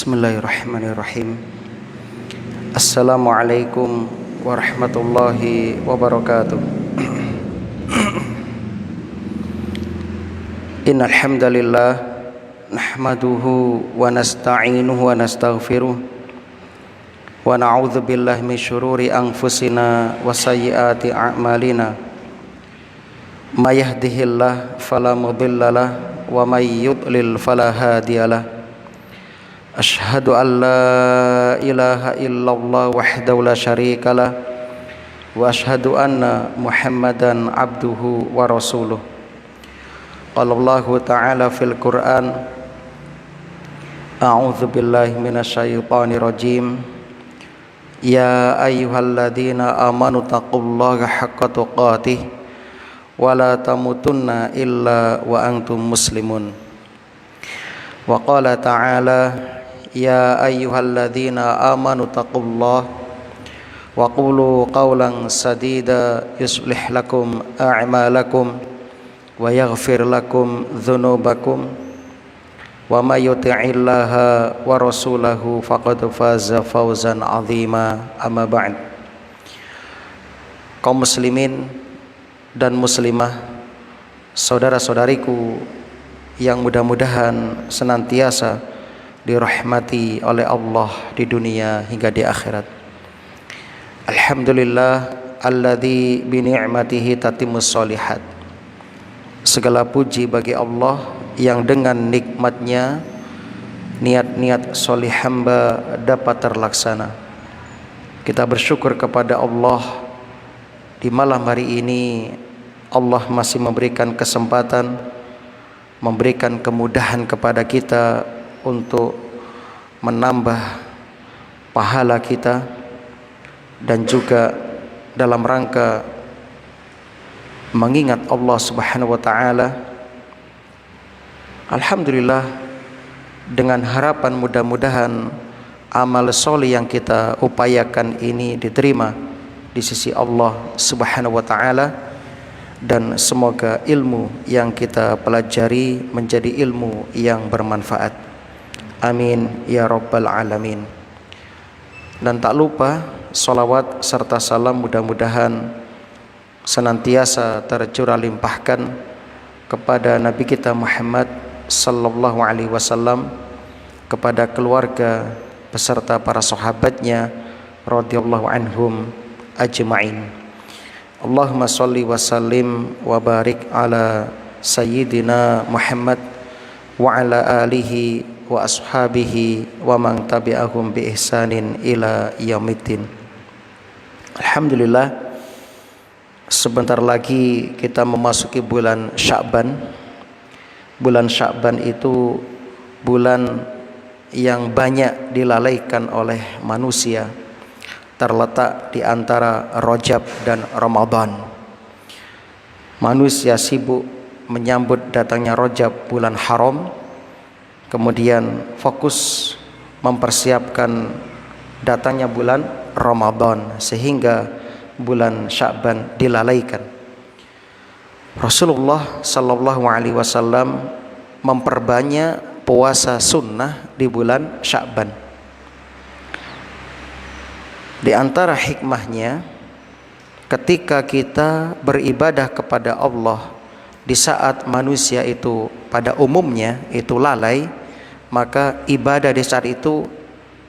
Bismillahirrahmanirrahim. Assalamualaikum warahmatullahi wabarakatuh. Innal hamdalillah nahmaduhu wa nasta'inuhu wa nastaghfiruh wa na'udzu billahi min syururi anfusina wa sayyiati a'malina. May yahdihillahu fala mudhillalah wa may yudlil fala hadiyalah. Asyhadu an la ilaha illallah wahdahu la syarikalah wa asyhadu anna Muhammadan abduhu wa rasuluh. Qala Allah ta'ala fil Qur'an, a'udzu billahi minasyaitonir rajim. Ya ayyuhalladzina amanu taqullaha haqqa tuqatih wa la tamutunna illa wa antum muslimun. Wa qala ta'ala, ya ayyuhalladzina amanu taqullaha wa qulu qawlan sadida yuslih lakum a'malakum wa yaghfir lakum dhunubakum wa may yuti'illaha wa rasulahu faqad faza fawzan 'azima. Amma ba'd. Kaum muslimin dan muslimah, saudara-saudariku yang mudah-mudahan senantiasa dirahmati oleh Allah di dunia hingga di akhirat. Alhamdulillah alladzi bi ni'matihi tatimmus sholihat. Segala puji bagi Allah yang dengan nikmatnya niat-niat solih hamba dapat terlaksana. Kita bersyukur kepada Allah, di malam hari ini Allah masih memberikan kesempatan, memberikan kemudahan kepada kita untuk menambah pahala kita, dan juga dalam rangka mengingat Allah Subhanahu wa taala. Alhamdulillah, dengan harapan mudah-mudahan amal soleh yang kita upayakan ini diterima di sisi Allah Subhanahu wa taala, dan semoga ilmu yang kita pelajari menjadi ilmu yang bermanfaat. Amin ya rabbal alamin. Dan tak lupa salawat serta salam mudah-mudahan senantiasa tercurah limpahkan kepada Nabi kita Muhammad sallallahu alaihi wasallam, kepada keluarga beserta para sahabatnya radhiyallahu anhum ajma'in. Allahumma sholli wa sallim wa barik ala sayyidina Muhammad wa ala alihi wa ashabihi wa man tabi'ahum bi ihsanin ila yaumiddin. Alhamdulillah, sebentar lagi kita memasuki bulan Sya'ban. Bulan Sya'ban itu bulan yang banyak dilalaikan oleh manusia, terletak di antara Rajab dan Ramadan. Manusia sibuk menyambut datangnya Rajab, bulan haram, kemudian fokus mempersiapkan datangnya bulan Ramadan, sehingga bulan Sya'ban dilalaikan. Rasulullah sallallahu alaihi wasallam memperbanyak puasa sunnah di bulan Sya'ban. Di antara hikmahnya, ketika kita beribadah kepada Allah di saat manusia itu pada umumnya itu lalai, maka ibadah di saat itu,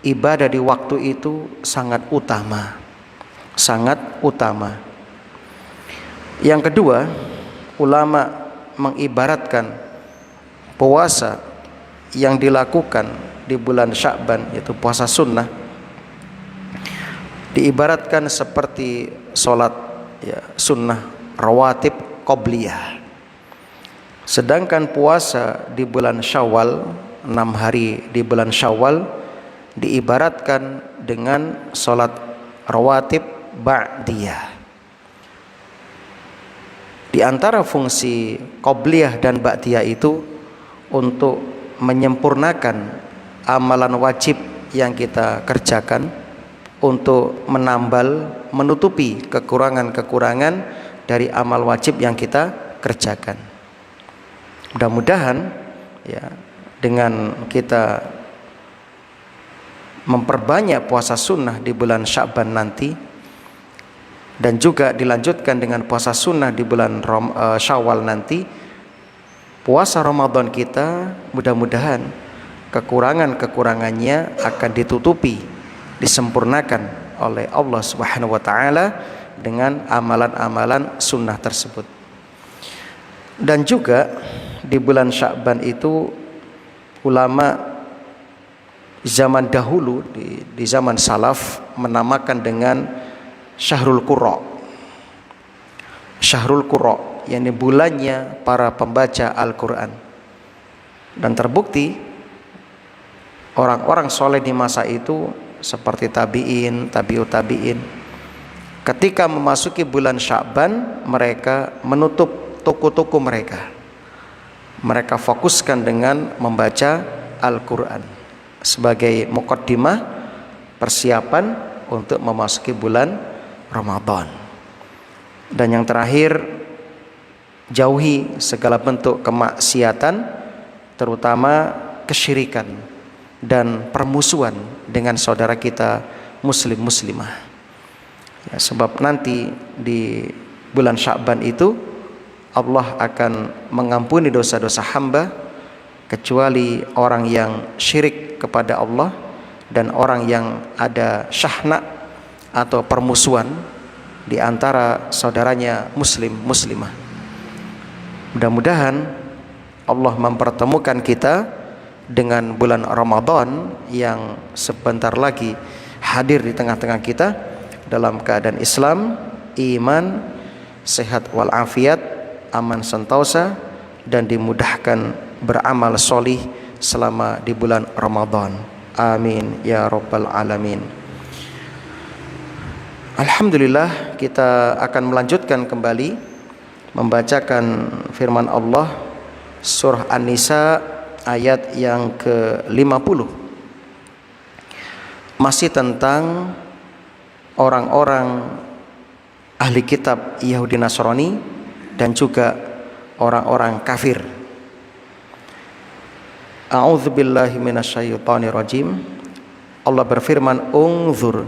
ibadah di waktu itu sangat utama, sangat utama. Yang kedua, ulama mengibaratkan puasa yang dilakukan di bulan Sya'ban, yaitu puasa sunnah, diibaratkan seperti sholat sunnah rawatib qobliyah. Sedangkan puasa di bulan Syawal, 6 hari di bulan Syawal, diibaratkan dengan sholat rawatib ba'diyah. Di antara fungsi qobliyah dan ba'diyah itu untuk menyempurnakan amalan wajib yang kita kerjakan, untuk menambal, menutupi kekurangan-kekurangan dari amal wajib yang kita kerjakan. Mudah-mudahan ya, dengan kita memperbanyak puasa sunnah di bulan Sya'ban nanti, dan juga dilanjutkan dengan puasa sunnah di bulan Syawal nanti, puasa Ramadan kita mudah-mudahan kekurangan-kekurangannya akan ditutupi, disempurnakan oleh Allah Subhanahu wa taala dengan amalan-amalan sunnah tersebut. Dan juga di bulan Sya'ban itu ulama zaman dahulu di zaman salaf menamakan dengan Syahrul Qurra. Syahrul Qurra, yakni bulannya para pembaca Al-Quran. Dan terbukti orang-orang soleh di masa itu seperti tabi'in, tabi'ut tabi'in, ketika memasuki bulan Sya'ban mereka menutup toko-toko mereka. Mereka fokuskan dengan membaca Al-Quran sebagai muqaddimah, persiapan untuk memasuki bulan Ramadan. Dan yang terakhir, jauhi segala bentuk kemaksiatan, terutama kesyirikan dan permusuhan dengan saudara kita muslim muslimah. Ya, sebab nanti di bulan Sya'ban itu Allah akan mengampuni dosa-dosa hamba, kecuali orang yang syirik kepada Allah dan orang yang ada syahna atau permusuhan di antara saudaranya muslim muslimah. Mudah-mudahan Allah mempertemukan kita dengan bulan Ramadan yang sebentar lagi hadir di tengah-tengah kita dalam keadaan Islam, iman, sehat walafiat, aman sentosa, dan dimudahkan beramal solih selama di bulan Ramadan. Amin ya rabbal alamin. Alhamdulillah, kita akan melanjutkan kembali membacakan firman Allah surah An-Nisa ayat yang ke-50. Masih tentang orang-orang ahli kitab Yahudi Nasrani dan juga orang-orang kafir. A'udzubillahi minasyaitonirrajim. Allah berfirman, "Unzur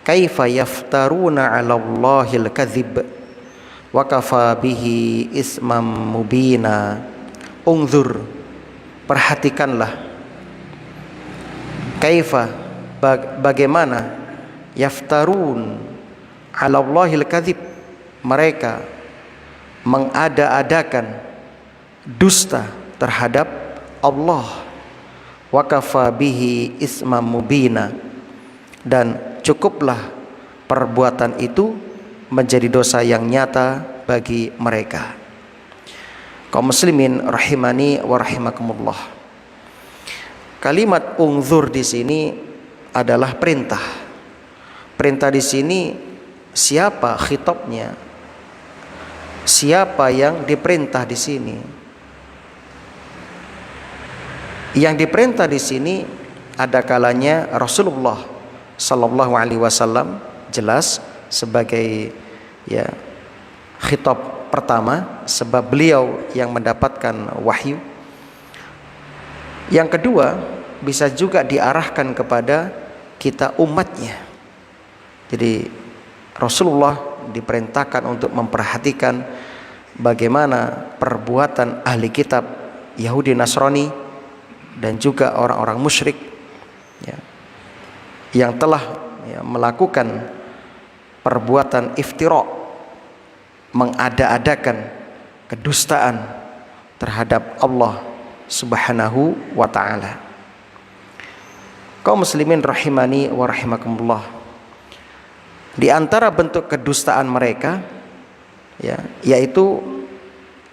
kaifa yaftaruna 'alallahil kadzib wa kafa bihi ismam mubina." Unzur, perhatikanlah, kaifa, bagaimana, yaftarun 'alallahil kadzib, mereka mengada-adakan dusta terhadap Allah, wa kafa bihi ismam mubina, dan cukuplah perbuatan itu menjadi dosa yang nyata bagi mereka. Kaum muslimin rahimani wa rahimakumullah. Kalimat unzur di sini adalah perintah. Perintah di sini siapa khitabnya? Siapa yang diperintah di sini? Yang diperintah di sini ada kalanya Rasulullah sallallahu alaihi wasallam, jelas sebagai ya khitab pertama, sebab beliau yang mendapatkan wahyu. Yang kedua, bisa juga diarahkan kepada kita umatnya. Jadi Rasulullah diperintahkan untuk memperhatikan bagaimana perbuatan ahli kitab Yahudi Nasrani dan juga orang-orang musyrik ya, yang telah ya, melakukan perbuatan iftira, mengada-adakan kedustaan terhadap Allah Subhanahu wa ta'ala. Kaum muslimin rahimani wa rahimakumullah, di antara bentuk kedustaan mereka ya, yaitu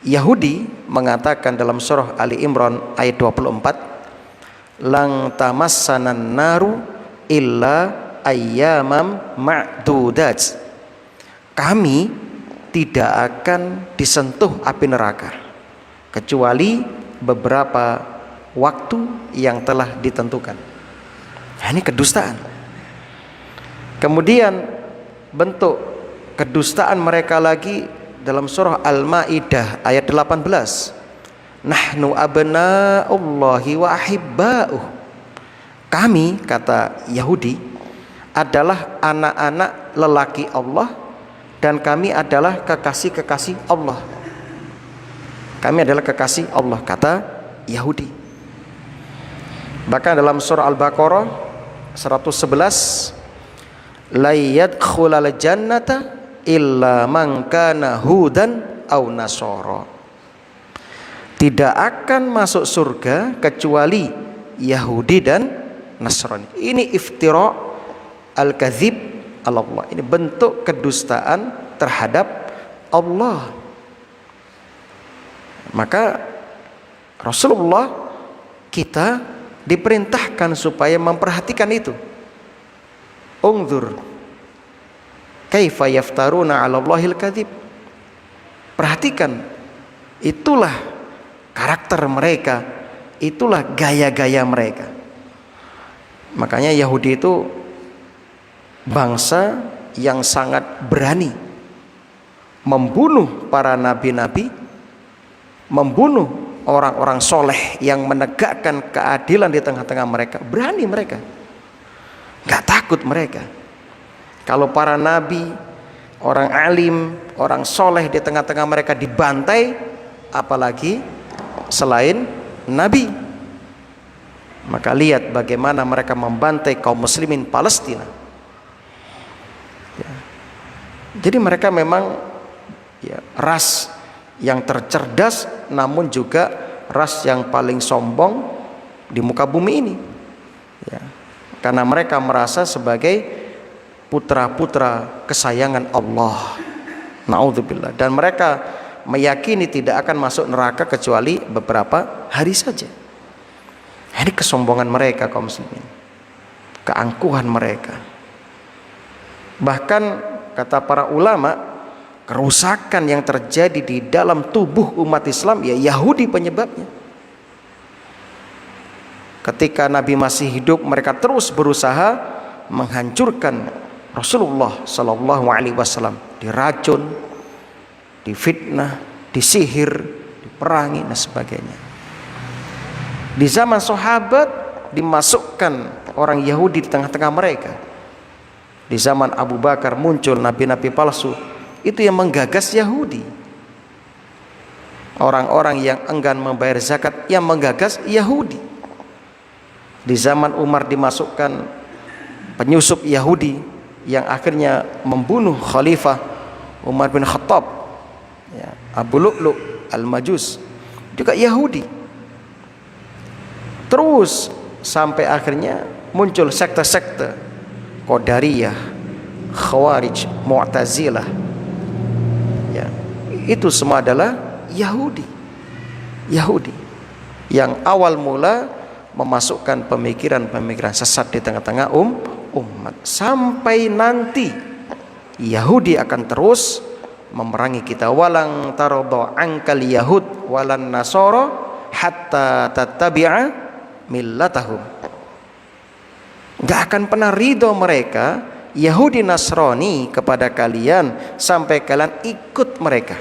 Yahudi mengatakan dalam surah Ali Imran ayat 24, lang tamassanan naru illa ayyamam ma'dudat, kami tidak akan disentuh api neraka kecuali beberapa waktu yang telah ditentukan. Nah, ini kedustaan. Kemudian bentuk kedustaan mereka lagi dalam surah Al-Maidah ayat 18, nahnu abna'ullahi wa ahibba'uh, Kami, kata Yahudi, adalah anak-anak lelaki Allah dan kami adalah kekasih-kekasih Allah. Kami adalah kekasih Allah, kata Yahudi. Bahkan dalam surah Al-Baqarah 111, la yadkhulal jannata illa man kana hudan aw nasara. Tidak akan masuk surga kecuali Yahudi dan Nasrani. Ini iftira al-kadzib ala Allah. Ini bentuk kedustaan terhadap Allah. Maka Rasulullah kita diperintahkan supaya memperhatikan itu. Ungzur kaifa yaftaruna 'ala Allahil kadzib. Perhatikan, itulah karakter mereka, itulah gaya-gaya mereka. Makanya Yahudi itu bangsa yang sangat berani membunuh para nabi-nabi, membunuh orang-orang soleh yang menegakkan keadilan di tengah-tengah mereka. Berani mereka, gak takut mereka. Kalau para nabi, orang alim, orang soleh di tengah-tengah mereka dibantai, apalagi selain nabi. Maka lihat bagaimana mereka membantai kaum muslimin Palestina. Ya. Jadi mereka memang ras yang tercerdas, namun juga ras yang paling sombong di muka bumi ini. Ya. Karena mereka merasa sebagai putra-putra kesayangan Allah. Na'udzubillah. Dan mereka meyakini tidak akan masuk neraka kecuali beberapa hari saja. Ini kesombongan mereka kaum muslimin, keangkuhan mereka. Bahkan kata para ulama, kerusakan yang terjadi di dalam tubuh umat Islam ya Yahudi penyebabnya. Ketika Nabi masih hidup, mereka terus berusaha menghancurkan Rasulullah Sallallahu Alaihi Wasallam, diracun, difitnah, disihir, diperangi dan sebagainya. Di zaman sahabat dimasukkan orang Yahudi di tengah-tengah mereka. Di zaman Abu Bakar muncul nabi-nabi palsu, itu yang menggagas Yahudi. Orang-orang yang enggan membayar zakat yang menggagas Yahudi. Di zaman Umar dimasukkan penyusup Yahudi yang akhirnya membunuh Khalifah Umar bin Khattab, ya, Abu Lu'lu' al-Majus, juga Yahudi. Terus sampai akhirnya muncul sekte-sekte Qadariyah, Khawarij, Mu'tazilah. Ya, itu semua adalah Yahudi. Yahudi yang awal mula memasukkan pemikiran-pemikiran sesat di tengah-tengah umat. Sampai nanti Yahudi akan terus memerangi kita. Walang taradha ankal yahud walan nasara hatta tattabi'a millatahum. Gak akan pernah ridho mereka Yahudi Nasrani kepada kalian sampai kalian ikut mereka.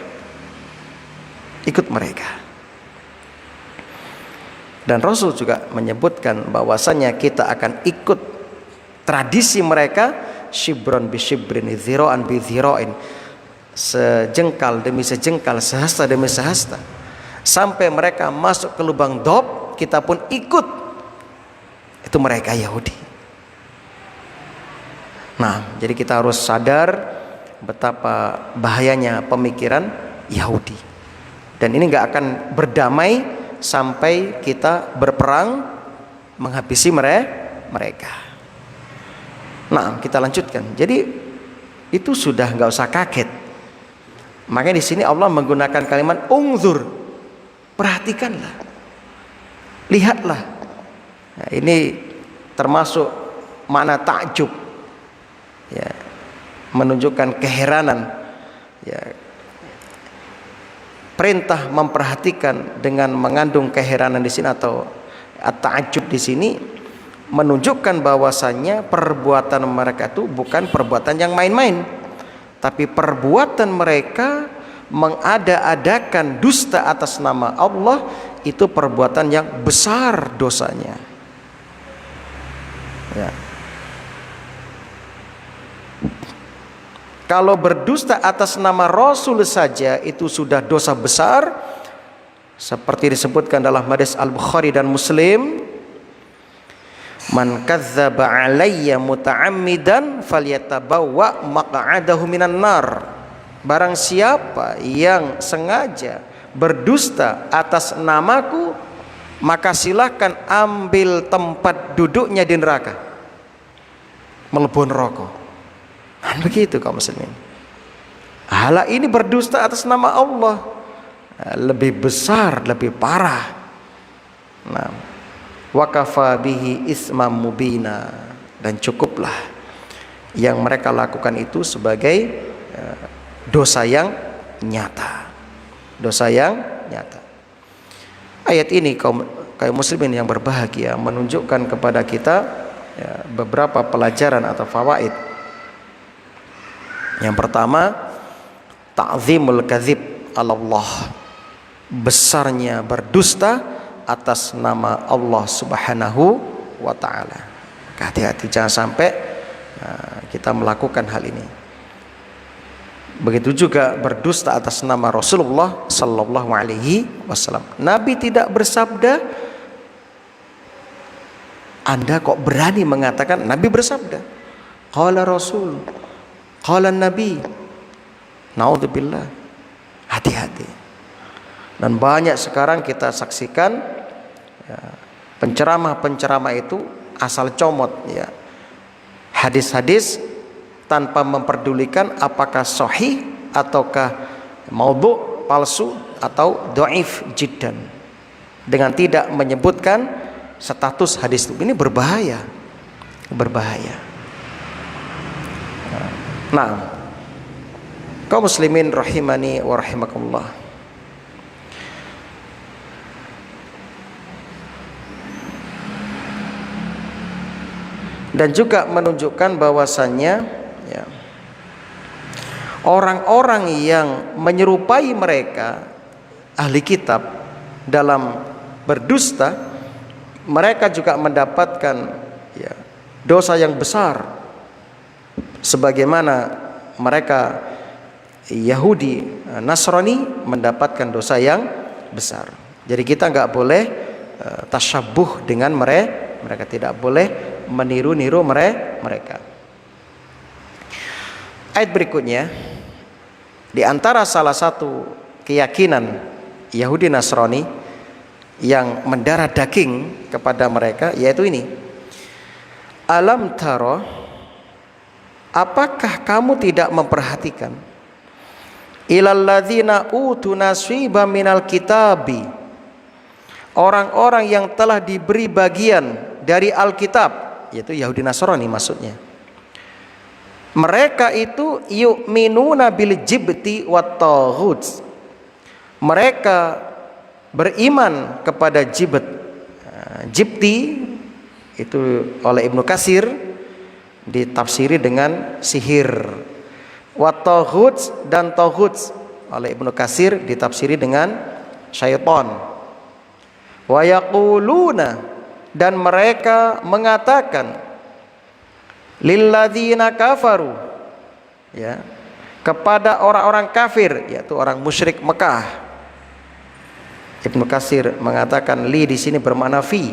Ikut mereka. Dan Rasul juga menyebutkan bahwasanya kita akan ikut tradisi mereka, shibron bi shibrin, dhira'an bi dhira'in, sejengkal demi sejengkal, sehasta demi sehasta, sampai mereka masuk ke lubang dob, kita pun ikut. Itu mereka Yahudi. Nah, jadi kita harus sadar betapa bahayanya pemikiran Yahudi. Dan ini gak akan berdamai sampai kita berperang menghabisi mereka. Nah, kita lanjutkan. Jadi itu sudah gak usah kaget. Makanya di sini Allah menggunakan kalimat ungzur, perhatikanlah, lihatlah. Nah, ini termasuk makna takjub, ya, menunjukkan keheranan. Ya, perintah memperhatikan dengan mengandung keheranan di sini atau at-ta'ajjub di sini menunjukkan bahwasannya perbuatan mereka itu bukan perbuatan yang main-main, tapi perbuatan mereka mengada-adakan dusta atas nama Allah, itu perbuatan yang besar dosanya. Ya. Kalau berdusta atas nama Rasul saja itu sudah dosa besar, seperti disebutkan dalam hadis Al-Bukhari dan Muslim, man kadzdzaba alayya muta'ammidan falyatabawwa maq'adahu minan nar. Barang siapa yang sengaja berdusta atas namaku, maka silakan ambil tempat duduknya di neraka, mlebu neraka. Begitu kaum muslimin. Hala ini berdusta atas nama Allah lebih besar, lebih parah. Nah, wa kafa bihi ismam mubina, dan cukuplah yang mereka lakukan itu sebagai dosa yang nyata. Dosa yang nyata. Ayat ini kaum muslimin yang berbahagia menunjukkan kepada kita beberapa pelajaran atau fawaid. Yang pertama, ta'zimul kadzib 'ala Allah, besarnya berdusta atas nama Allah Subhanahu wa taala. Hati-hati jangan sampai kita melakukan hal ini. Begitu juga berdusta atas nama Rasulullah sallallahu alaihi wasallam. Nabi tidak bersabda, Anda kok berani mengatakan Nabi bersabda? Qala Rasul, qala Nabi. Naudzubillah. Hati-hati. Dan banyak sekarang kita saksikan penceramah-penceramah itu asal comot ya. Hadis-hadis tanpa memperdulikan apakah sahih ataukah maudhu, palsu atau dhaif jiddan, dengan tidak menyebutkan status hadis itu. Ini berbahaya. Berbahaya. Nah, kaum muslimin rahimani wa rahimakumullah. Dan juga menunjukkan bahwasannya ya, orang-orang yang menyerupai mereka ahli kitab dalam berdusta, mereka juga mendapatkan ya, dosa yang besar, sebagaimana mereka Yahudi Nasrani mendapatkan dosa yang besar. Jadi kita nggak boleh tasyabuh dengan mereka, tidak boleh meniru-niru mereka. Ayat berikutnya, di antara salah satu keyakinan Yahudi Nasrani yang mendarah daging kepada mereka yaitu ini. Alam taro, apakah kamu tidak memperhatikan ilal ladzina utu nasiba minal kitabi, orang-orang yang telah diberi bagian dari Alkitab, yaitu Yahudi Nasrani maksudnya. Mereka itu yu'minuna bil jibti wat taghut. Mereka beriman kepada jibt. Jibti itu oleh Ibnu Katsir ditafsiri dengan sihir. Wat taghut dan taghut oleh Ibnu Katsir ditafsiri dengan syaitan. Wa yaquluna, dan mereka mengatakan lilladzina kafaru, ya, kepada orang-orang kafir, yaitu orang musyrik Mekah. Ibnu Katsir mengatakan li di sini bermakna fi.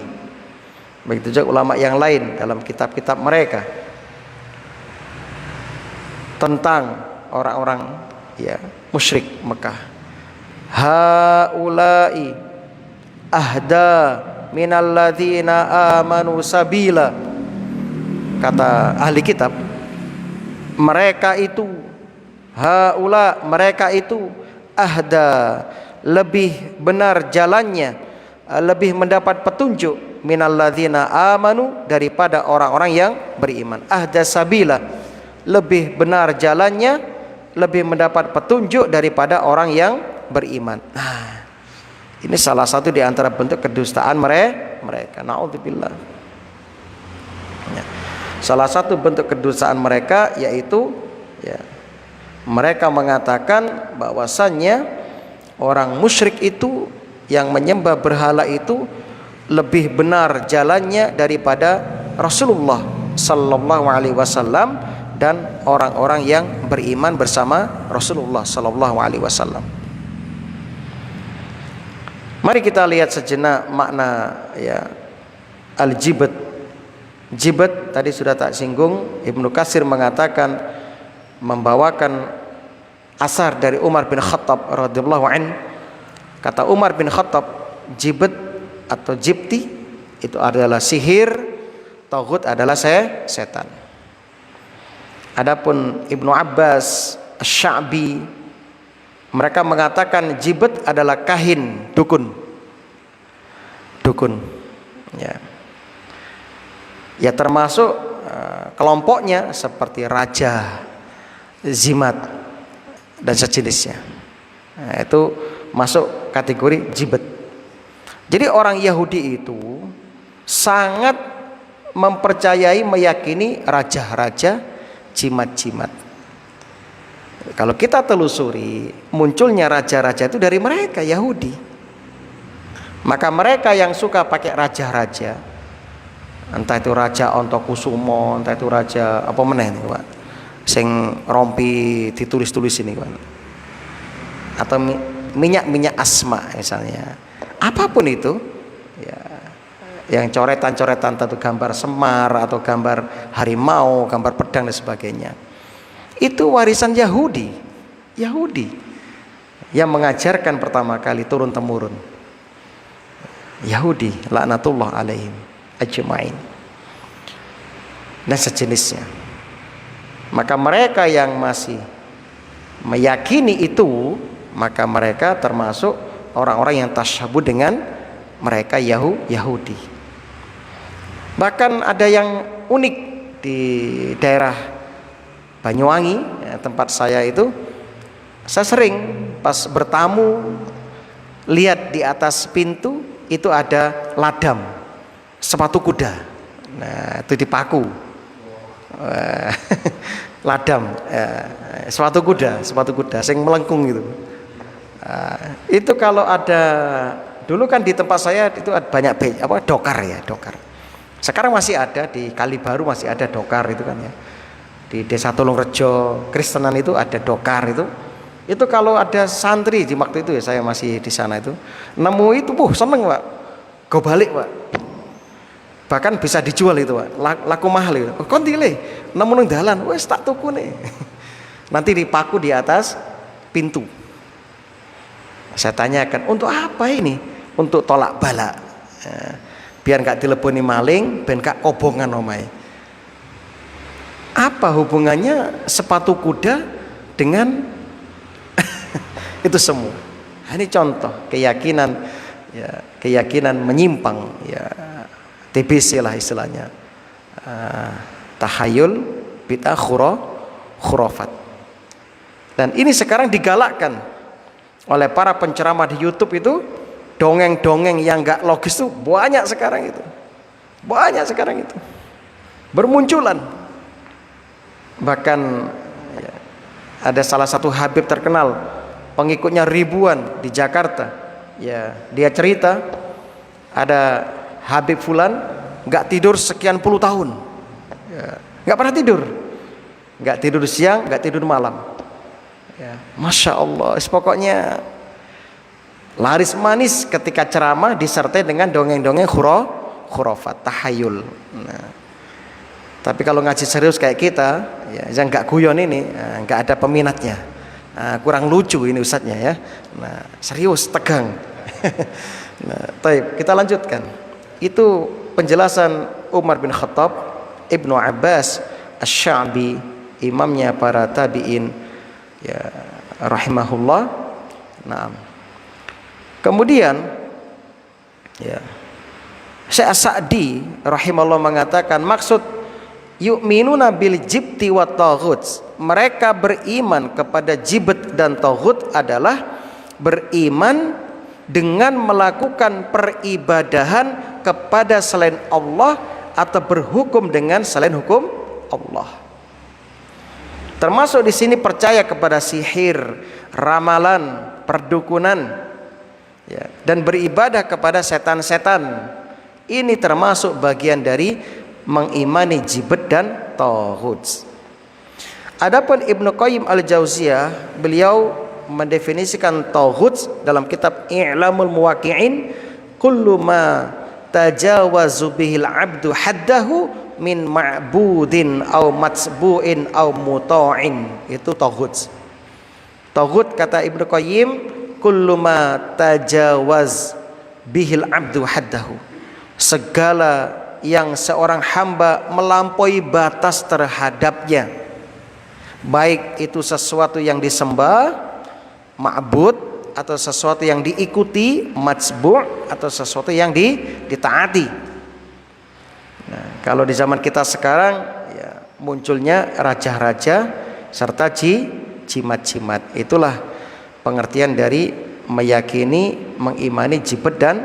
Begitu juga ulama yang lain dalam kitab-kitab mereka tentang orang-orang ya musyrik Mekah. Haula'i ahda minalladzina amanu sabila, kata ahli kitab, mereka itu haula, mereka itu ahda, lebih benar jalannya, lebih mendapat petunjuk, minalladzina amanu, daripada orang-orang yang beriman. Ahda sabila, lebih benar jalannya, lebih mendapat petunjuk daripada orang yang beriman. Nah, ini salah satu di antara bentuk kedustaan mereka. Naudzubillah. Ya. Salah satu bentuk kedustaan mereka yaitu ya, mereka mengatakan bahwasannya orang musyrik itu yang menyembah berhala itu lebih benar jalannya daripada Rasulullah sallallahu alaihi wasallam dan orang-orang yang beriman bersama Rasulullah sallallahu alaihi wasallam. Mari kita lihat sejenak makna ya al-jibat. Jibat tadi sudah tak singgung, Ibnu Katsir mengatakan membawakan asar dari Umar bin Khattab radhiyallahu an. Kata Umar bin Khattab, jibat atau jibti itu adalah sihir, taghut adalah setan. Adapun Ibnu Abbas, Asy-Sya'bi, mereka mengatakan jibat adalah kahin, dukun. Dukun. Ya termasuk kelompoknya seperti raja, zimat dan sejenisnya. Nah, itu masuk kategori jibat. Jadi orang Yahudi itu sangat mempercayai, meyakini raja-raja, jimat-jimat. Kalau kita telusuri, munculnya raja-raja itu dari mereka Yahudi. Maka mereka yang suka pakai raja-raja, entah itu raja Ontokusumo, entah itu raja apa meneh nih Pak, sing rompi ditulis-tulis ini Pak, atau minyak asma misalnya, apapun itu ya, yang coretan-coretan tentu gambar Semar atau gambar harimau, gambar pedang dan sebagainya, itu warisan Yahudi yang mengajarkan pertama kali turun temurun Yahudi laknatullah alaihim ajma'in dan sejenisnya. Maka mereka yang masih meyakini itu, maka mereka termasuk orang-orang yang tasyabbuh dengan mereka Yahudi. Bahkan ada yang unik di daerah Banyuwangi, ya, tempat saya itu, saya sering pas bertamu lihat di atas pintu itu ada ladam sepatu kuda. Nah, itu dipaku. Ladam sepatu kuda sing melengkung gitu. Itu kalau ada, dulu kan di tempat saya itu ada banyak dokar. Sekarang masih ada di Kalibaru, masih ada dokar itu kan ya. Di Desa Tulungrejo Kristenan itu ada dokar itu. Itu kalau ada santri di waktu itu ya, saya masih di sana itu, nemu itu seneng Pak, go balik Pak, bahkan bisa dijual itu Pak, laku mahal itu. Kontile nemu nang dalan, wes tak tuku nih. Nanti dipaku di atas pintu. Saya tanyakan, untuk apa ini? Untuk tolak bala, biar nggak dileboni maling, ben gak kobongan omahe. Apa hubungannya sepatu kuda dengan itu semua? Ini contoh keyakinan, ya, keyakinan menyimpang, ya, TBC lah istilahnya, tahayul, bid'ah, khurafat. Dan ini sekarang digalakkan oleh para penceramah di YouTube itu, dongeng-dongeng yang nggak logis tuh banyak sekarang itu, bermunculan. Bahkan ya, ada salah satu Habib terkenal, pengikutnya ribuan di Jakarta. Ya, dia cerita ada Habib Fulan nggak tidur sekian puluh tahun, ya, nggak pernah tidur, nggak tidur siang, nggak tidur malam. Ya, Masya Allah, pokoknya laris manis ketika ceramah disertai dengan dongeng-dongeng khurafat, tahayul. Nah, tapi kalau ngaji serius kayak kita, ya, yang nggak guyon ini, nggak ada peminatnya. Kurang lucu ini ustadznya ya. Nah, serius, tegang. Nah, baik, kita lanjutkan. Itu penjelasan Umar bin Khattab, Ibnu Abbas, Asy-Sya'bi, imamnya para tabi'in, ya, rahimahullah. Nah, kemudian ya, Syekh As-Sa'di rahimahullah mengatakan maksud yu'minuna bil jibti wa taghut, mereka beriman kepada jibt dan taghut adalah beriman dengan melakukan peribadahan kepada selain Allah atau berhukum dengan selain hukum Allah. Termasuk di sini percaya kepada sihir, ramalan, perdukunan, ya, dan beribadah kepada setan-setan. Ini termasuk bagian dari mengimani jibat dan tauhid. Adapun Ibnu Qayyim al-Jauziyah, beliau mendefinisikan tauhid dalam kitab I'lamul Muwaqqi'in, kullu ma tajawazu bihil abdu haddahu min ma'budin au matsbu'in au muta'in. Itu tauhid. Tauhid kata Ibnu Qayyim, kullu ma tajawaz bihil abdu haddahu, segala yang seorang hamba melampaui batas terhadapnya, baik itu sesuatu yang disembah, ma'bud, atau sesuatu yang diikuti, matsbu', atau sesuatu yang ditaati. Nah, kalau di zaman kita sekarang ya, munculnya raja-raja serta jimat-jimat. Itulah pengertian dari meyakini, mengimani jibat dan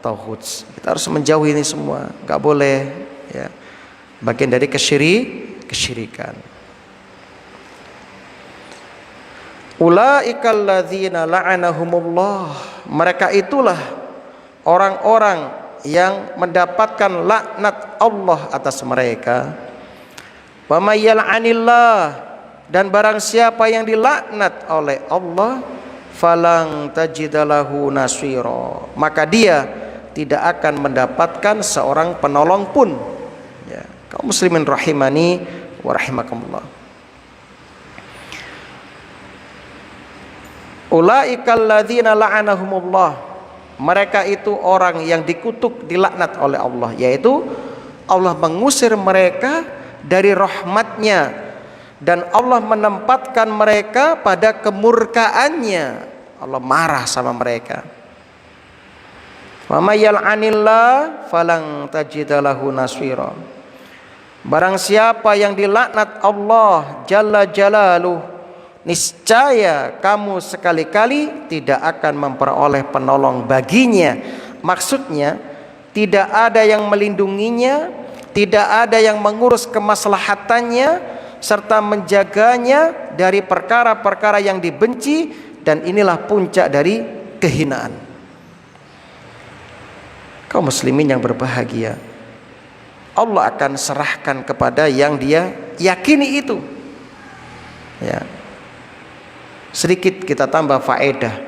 tauhid. Kita harus menjauhi ini semua, nggak boleh ya. Bagian dari kesyirikan. Ulaikal ladzina la'anahumullah, mereka itulah orang-orang yang mendapatkan laknat Allah atas mereka. Wa may yal'anillah, dan barang siapa yang dilaknat oleh Allah, falang tajidalahu nasira, maka dia tidak akan mendapatkan seorang penolong pun. Ya, kaum muslimin rahimani wa rahimakumullah. Ulaikal ladzina la'anahumullah, mereka itu orang yang dikutuk, dilaknat oleh Allah, yaitu Allah mengusir mereka dari rahmatnya dan Allah menempatkan mereka pada kemurkaannya. Allah marah sama mereka. Wa may yal'anillah falang tajidalahu nasira, barang siapa yang dilaknat Allah jalla jalaluh, niscaya kamu sekali-kali tidak akan memperoleh penolong baginya. Maksudnya tidak ada yang melindunginya, tidak ada yang mengurus kemaslahatannya serta menjaganya dari perkara-perkara yang dibenci, dan inilah puncak dari kehinaan. Kaum muslimin yang berbahagia, Allah akan serahkan kepada yang dia yakini itu. Ya. Sedikit kita tambah faedah,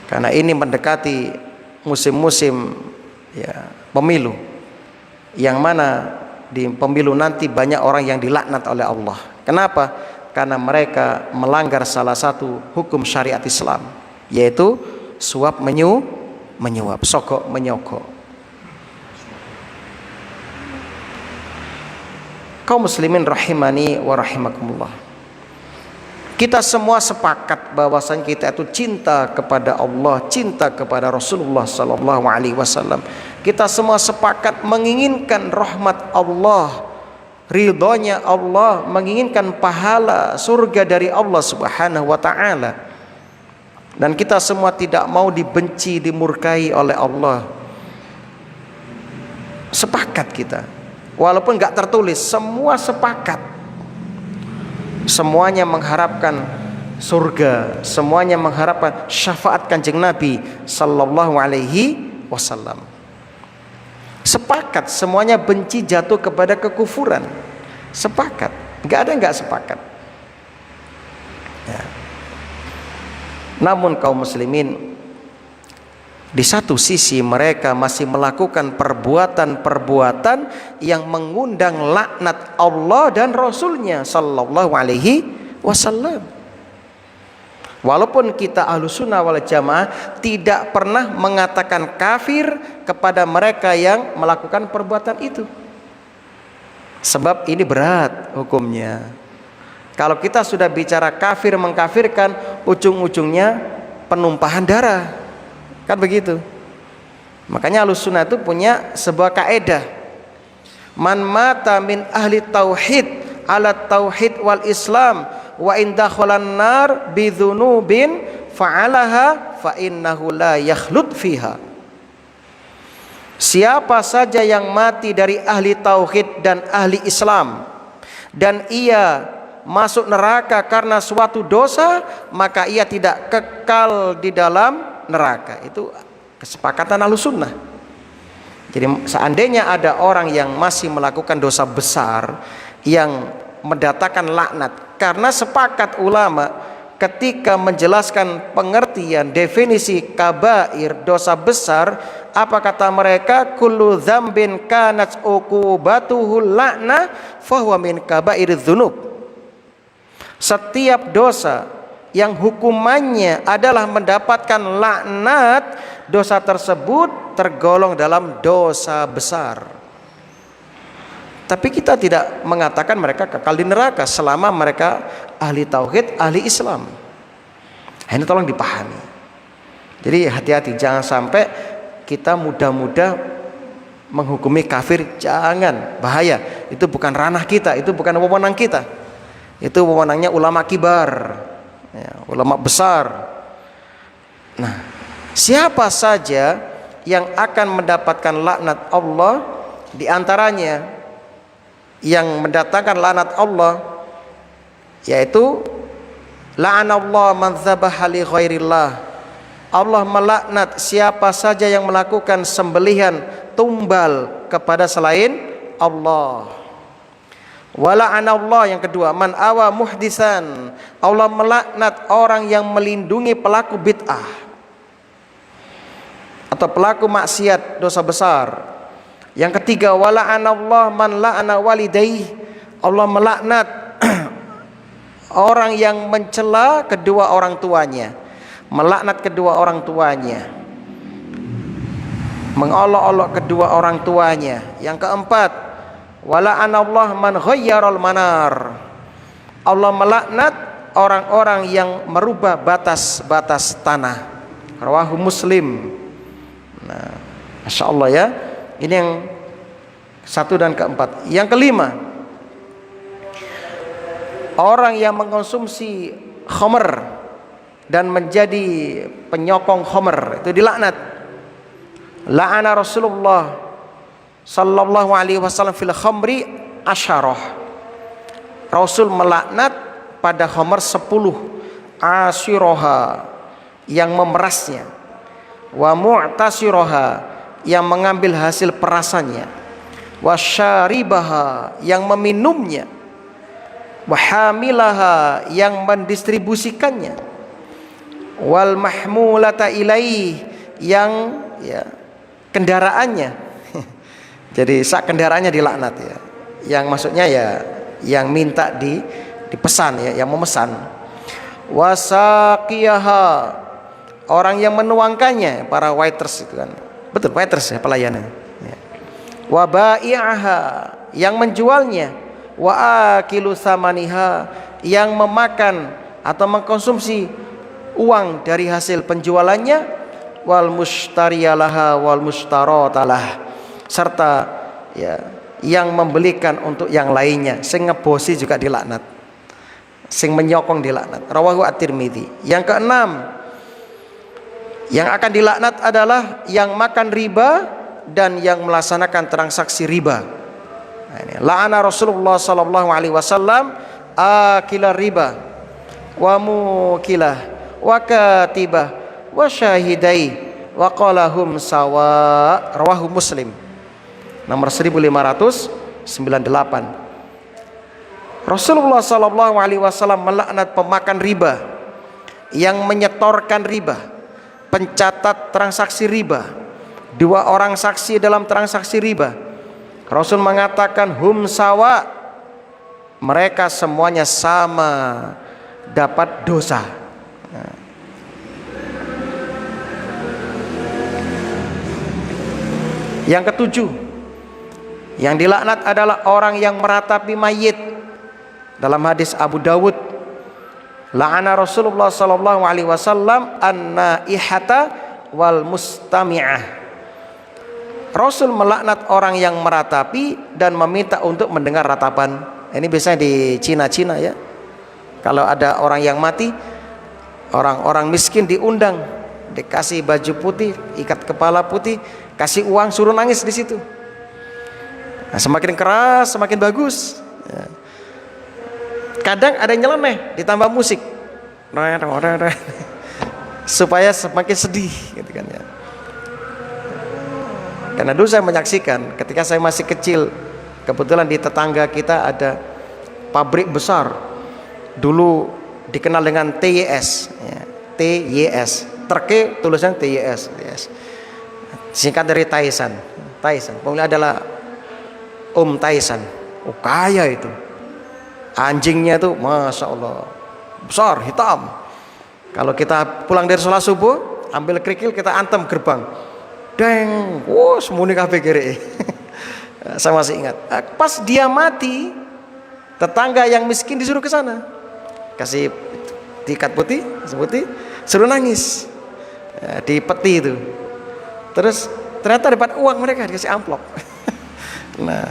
karena ini mendekati musim-musim ya, pemilu, yang mana di pemilu nanti banyak orang yang dilaknat oleh Allah. Kenapa? Karena mereka melanggar salah satu hukum syariat Islam, yaitu suap menyuap, sogok menyogok. Kaum muslimin rahimani wa rahimakumullah, kita semua sepakat bahwasanya kita itu cinta kepada Allah, cinta kepada Rasulullah sallallahu alaihi wasallam. Kita semua sepakat menginginkan rahmat Allah, ridhonya Allah, menginginkan pahala surga dari Allah Subhanahu wa taala. Dan kita semua tidak mau dibenci, dimurkai oleh Allah. Sepakat kita. Walaupun enggak tertulis, semua sepakat. Semuanya mengharapkan surga, semuanya mengharapkan syafaat Kanjeng Nabi sallallahu alaihi wasallam. Sepakat, semuanya benci jatuh kepada kekufuran. Sepakat, enggak ada yang enggak sepakat. Ya. Namun kaum muslimin, di satu sisi mereka masih melakukan perbuatan-perbuatan yang mengundang laknat Allah dan Rasulnya sallallahu alaihi wasallam. Walaupun kita Ahlussunnah wal Jamaah tidak pernah mengatakan kafir kepada mereka yang melakukan perbuatan itu, sebab ini berat hukumnya. Kalau kita sudah bicara kafir, mengkafirkan, ujung-ujungnya penumpahan darah, kan begitu. Makanya Ahlussunnah itu punya sebuah kaedah, man mata min ahli tauhid ala tauhid wal islam wa in dakhalan nar bidzunubin fa'alaha fa innahu la yakhlut fiha. Siapa saja yang mati dari ahli tauhid dan ahli Islam dan ia masuk neraka karena suatu dosa, maka ia tidak kekal di dalam neraka. Itu kesepakatan Ahlussunnah. Jadi seandainya ada orang yang masih melakukan dosa besar yang mendatangkan laknat, karena sepakat ulama ketika menjelaskan pengertian definisi kabair, dosa besar, apa kata mereka? Kullu dzambin kanat uqubatuhu la'na fahuwa min kabairiz dzunub. Setiap dosa yang hukumannya adalah mendapatkan laknat, dosa tersebut tergolong dalam dosa besar. Tapi kita tidak mengatakan mereka kekal di neraka selama mereka ahli tauhid, ahli Islam. Ini tolong dipahami. Jadi hati-hati, jangan sampai kita mudah-mudah menghukumi kafir. Jangan, bahaya. Itu bukan ranah kita, itu bukan wewenang kita. Itu wewenangnya ulama kibar, ya, ulama besar. Nah, siapa saja yang akan mendapatkan laknat Allah, di antaranya yang mendatangkan laknat Allah yaitu la'anallahu man dzabaha li ghairillah. Allah melaknat siapa saja yang melakukan sembelihan tumbal kepada selain Allah. Wa la'anallahu, yang kedua, man awa muhdisan. Allah melaknat orang yang melindungi pelaku bid'ah atau pelaku maksiat, dosa besar. Yang ketiga, wa la'anallahu man la'ana walidayhi. Allah melaknat orang yang mencela kedua orang tuanya, melaknat kedua orang tuanya, mengolok-olok kedua orang tuanya. Yang keempat, wa la'anallahu man ghayyaral manar. Allah melaknat orang-orang yang merubah batas-batas tanah. Rawahu Muslim. Nah, Masya Allah ya. Ini yang satu dan keempat. Yang kelima, orang yang mengkonsumsi khamr dan menjadi penyokong khamr itu dilaknat. La'ana Rasulullah sallallahu alaihi wasallam fil khamri asyarah. Rasul melaknat pada khamr 10, asyiraha yang memerasnya, wa mu'tasiroha yang mengambil hasil perasannya, wasyaribaha yang meminumnya, wahamilaha yang mendistribusikannya, wal mahmulata ilaih yang kendaraannya. Jadi sak kendaraannya dilaknat ya. Yang maksudnya ya yang minta dipesan ya, yang memesan. Wasaqiyaha, orang yang menuangkannya, para waiters itu kan. Betul, waiters ya, pelayannya. Ya. Wa bai'aha yang menjualnya, wa akilu samaniha yang memakan atau mengkonsumsi uang dari hasil penjualannya, wal mustariyalaha wal mustaratalah, serta ya yang membelikan untuk yang lainnya. Sing ngebosi juga dilaknat, sing menyokong dilaknat. Rawahu At-Tirmidzi. Yang keenam, yang akan dilaknat adalah yang makan riba dan yang melaksanakan transaksi riba. Nah, ini la'ana Rasulullah sallallahu alaihi wasallam akila riba wa mukilah wa katibah wa syahidai wa qalahum sawa. Rawahu Muslim nomor 1598. Rasulullah sallallahu alaihi wasallam melaknat pemakan riba, yang menyetorkan riba, pencatat transaksi riba, dua orang saksi dalam transaksi riba. Rasul mengatakan hum sawa, mereka semuanya sama dapat dosa. Yang ketujuh, yang dilaknat adalah orang yang meratapi mayit. Dalam hadis Abu Dawud, la'ana Rasulullah sallallahu alaihi wasallam an-naihata wal mustami'ah. Rasul melaknat orang yang meratapi dan meminta untuk mendengar ratapan. Ini biasanya di Cina-Cina ya. Kalau ada orang yang mati, orang-orang miskin diundang, dikasih baju putih, ikat kepala putih, kasih uang, suruh nangis di situ. Nah, semakin keras semakin bagus. Ya. Kadang ada yang nyeleneh, ditambah musik, supaya semakin sedih, gitu kan ya. Karena dulu saya menyaksikan ketika saya masih kecil, kebetulan di tetangga kita ada pabrik besar. Dulu dikenal dengan TYS, ya, TYS, terke tulisan TYS, yes. Singkat dari Tyson. Pemilik adalah Tyson. Oh kaya itu. Anjingnya tuh, masya Allah, besar, hitam. Kalau kita pulang dari sholat subuh, ambil kerikil kita antem gerbang. Deng, semuni kabeh kere. Saya masih ingat. Pas dia mati, tetangga yang miskin disuruh ke sana, kasih tiket putih, suruh nangis di peti itu. Terus ternyata dapat uang, mereka dikasih amplop. Nah,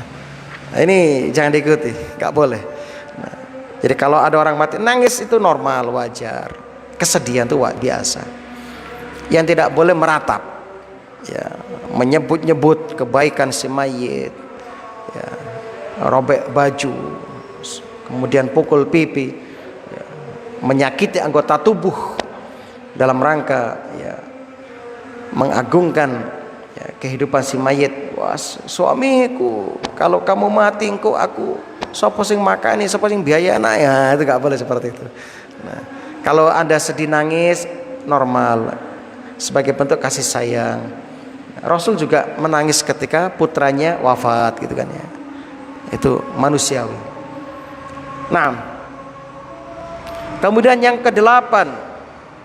ini jangan diikuti, nggak boleh. Nah, jadi kalau ada orang mati nangis itu normal, wajar. Kesedihan itu biasa. Yang tidak boleh meratap, ya, menyebut-nyebut kebaikan si mayit, ya, robek baju, kemudian pukul pipi, ya, menyakiti anggota tubuh dalam rangka, ya, mengagungkan, ya, kehidupan si mayit. Wah, suamiku, kalau kamu mati engkau aku sapa sing makani, sapa sing biaya anak, ya itu gak boleh seperti itu. Nah, kalau Anda sedih nangis normal sebagai bentuk kasih sayang. Rasul juga menangis ketika putranya wafat gitu kan, ya. Itu manusiawi. Nah, kemudian yang kedelapan,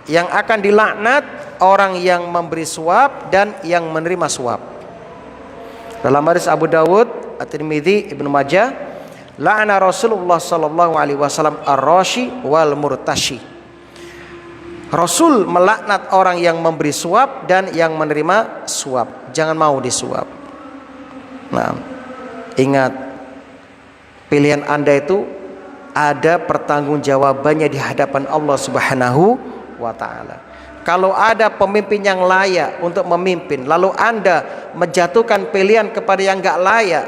yang akan dilaknat orang yang memberi suap dan yang menerima suap. Dalam hadis Abu Dawud, At-Tirmidzi, Ibnu Majah, la'ana Rasulullah sallallahu alaihi wasallam ar-rashi wal murtashi. Rasul melaknat orang yang memberi suap dan yang menerima suap. Jangan mau disuap. Nah, ingat, pilihan Anda itu ada pertanggungjawabannya di hadapan Allah Subhanahu wa ta'ala. Kalau ada pemimpin yang layak untuk memimpin, lalu Anda menjatuhkan pilihan kepada yang gak layak,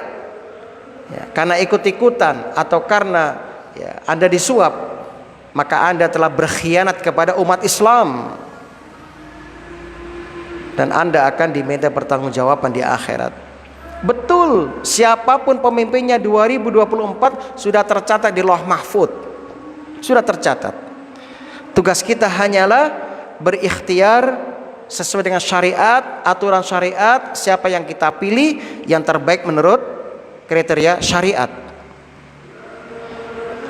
ya, karena ikut-ikutan atau karena, ya, Anda disuap, maka Anda telah berkhianat kepada umat Islam dan Anda akan diminta pertanggungjawaban di akhirat. Betul, siapapun pemimpinnya 2024 sudah tercatat di Lauh Mahfud, sudah tercatat. Tugas kita hanyalah berikhtiar sesuai dengan syariat, aturan syariat, siapa yang kita pilih yang terbaik menurut kriteria syariat.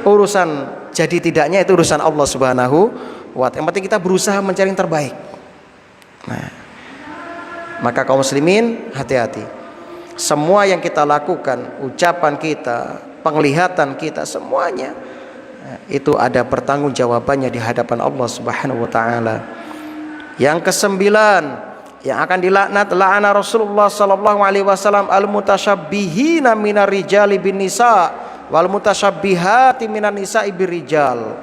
Urusan jadi tidaknya itu urusan Allah Subhanahu wa ta'ala. Yang penting kita berusaha mencari yang terbaik. Nah, maka kaum muslimin hati-hati. Semua yang kita lakukan, ucapan kita, penglihatan kita, semuanya itu ada pertanggungjawabannya di hadapan Allah Subhanahu wa ta'ala. Yang kesembilan, yang akan dilaknat, la'ana Rasulullah sallallahu alaihi wasallam al-mutasyabbihina minar rijali bin nisa wal mutasyabbihati minan nisa'i bir rijal.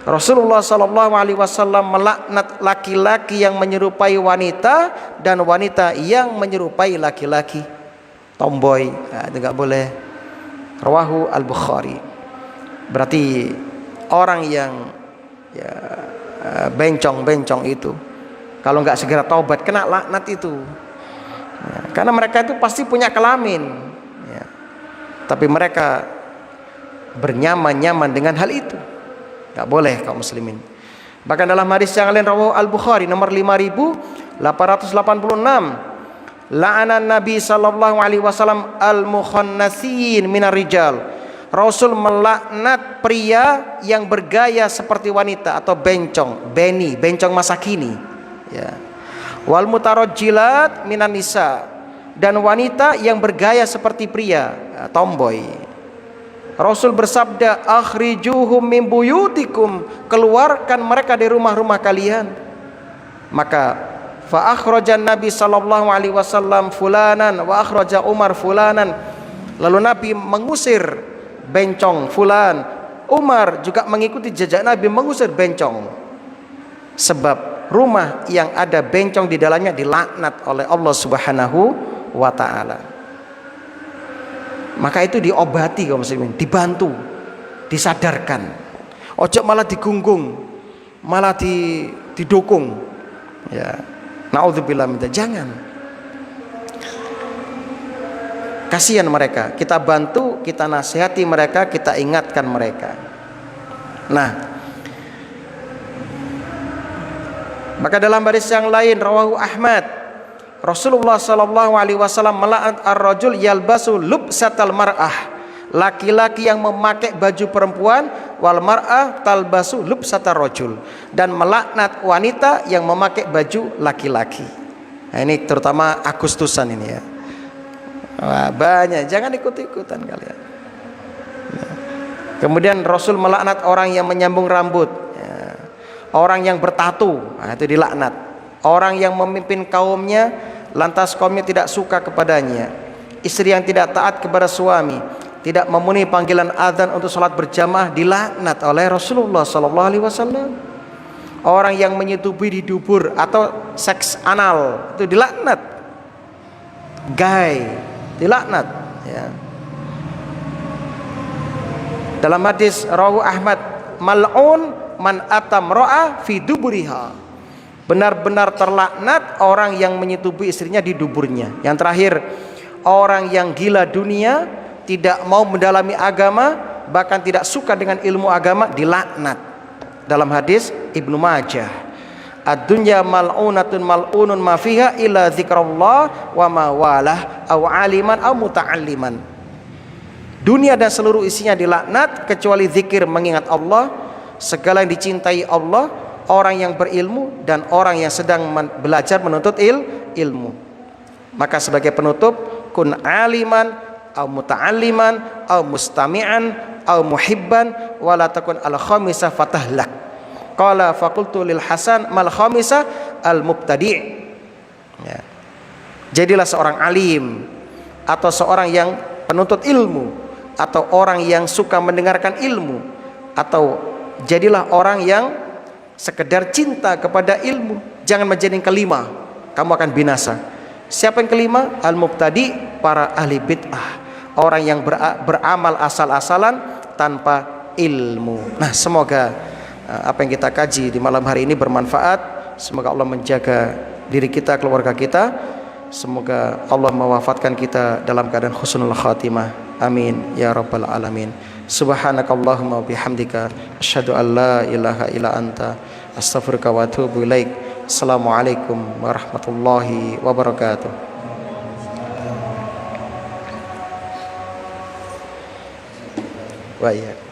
Rasulullah sallallahu alaihi wasallam melaknat laki-laki yang menyerupai wanita dan wanita yang menyerupai laki-laki. Tomboy, nah, itu enggak boleh. Rawahu Al-Bukhari. Berarti orang yang, ya, bencong-bencong itu kalau nggak segera taubat kena laknat itu, ya, karena mereka itu pasti punya kelamin, ya, tapi mereka bernyaman-nyaman dengan hal itu. Nggak boleh kaum muslimin. Bahkan dalam hadis yang lain rawahu Al-Bukhari nomor 5886, la'ana Nabi sallallahu alaihi wasallam al-mukhannasin minar rijal. Rasul melaknat pria yang bergaya seperti wanita atau bencong, bencong masa kini, ya. Wal mutarajjilat minan nisa, dan wanita yang bergaya seperti pria, ya, tomboy. Rasul bersabda, akhrijuhum min buyutikum, keluarkan mereka dari rumah-rumah kalian. Maka fa akhrajan Nabi sallallahu alaihi wasallam fulanan wa akhraja Umar fulanan. Lalu Nabi mengusir bencong fulan. Umar juga mengikuti jejak Nabi mengusir bencong. Sebab rumah yang ada bencong di dalamnya dilaknat oleh Allah Subhanahu wa ta'ala. Maka itu diobati kaum muslimin, dibantu, disadarkan. Ojo malah digunggung, malah didukung. Ya. Naudzubillah min dzalik. Jangan. kasihan mereka, kita bantu, kita nasihati mereka, kita ingatkan mereka. Nah, maka dalam hadis yang lain rawahu Ahmad, Rasulullah sallallahu alaihi wasallam melaknat ar-rajul yalbasu lubsatal mar'ah, laki-laki yang memakai baju perempuan, wal mar'ah talbasu lubsatar rajul, dan melaknat wanita yang memakai baju laki-laki. Nah, ini terutama Agustusan ini ya. Wah, banyak, jangan ikut-ikutan kalian. Kemudian Rasul melaknat orang yang menyambung rambut, ya. Orang yang bertatu, nah, itu dilaknat. Orang yang memimpin kaumnya lantas kaumnya tidak suka kepadanya, istri yang tidak taat kepada suami, tidak memenuhi panggilan azan untuk sholat berjamaah, dilaknat oleh Rasulullah sallallahu alaihi wasallam. Orang yang menyetubuhi di dubur atau seks anal, itu dilaknat. Gay, dilaknat, ya. Dalam hadis rawahu Ahmad, mal'un man atam ro'a fi duburiha, benar-benar terlaknat orang yang menyetubuhi istrinya di duburnya. Yang terakhir, orang yang gila dunia, tidak mau mendalami agama, bahkan tidak suka dengan ilmu agama, dilaknat. Dalam hadis Ibnu Majah, ad-dunya mal'unatun mal'unun ma fiha illa zikrullah wa ma walah aw aliman aw muta'alliman. Dunia dan seluruh isinya dilaknat kecuali zikir mengingat Allah, segala yang dicintai Allah, orang yang berilmu, dan orang yang sedang belajar menuntut ilmu. Maka sebagai penutup, kun aliman aw muta'alliman aw mustami'an aw muhibban wa la takun al khamisah fatahlak. Qala faqultu lil Hasan mal khamisah al mubtadi'. Ya. Jadilah seorang alim, atau seorang yang penuntut ilmu, atau orang yang suka mendengarkan ilmu, atau jadilah orang yang sekedar cinta kepada ilmu. Jangan menjadi yang kelima, kamu akan binasa. Siapa yang kelima? Al-mubtadi, para ahli bid'ah, orang yang beramal asal-asalan tanpa ilmu. Nah, semoga apa yang kita kaji di malam hari ini bermanfaat. Semoga Allah menjaga diri kita, keluarga kita. Semoga Allah mewafatkan kita dalam keadaan husnul khatimah. Amin ya rabbal alamin. Subhanakallahumma bihamdika asyhadu an la ilaha illa anta astaghfiruka wa atubu ilaik. Assalamualaikum warahmatullahi wabarakatuh. Wa iya.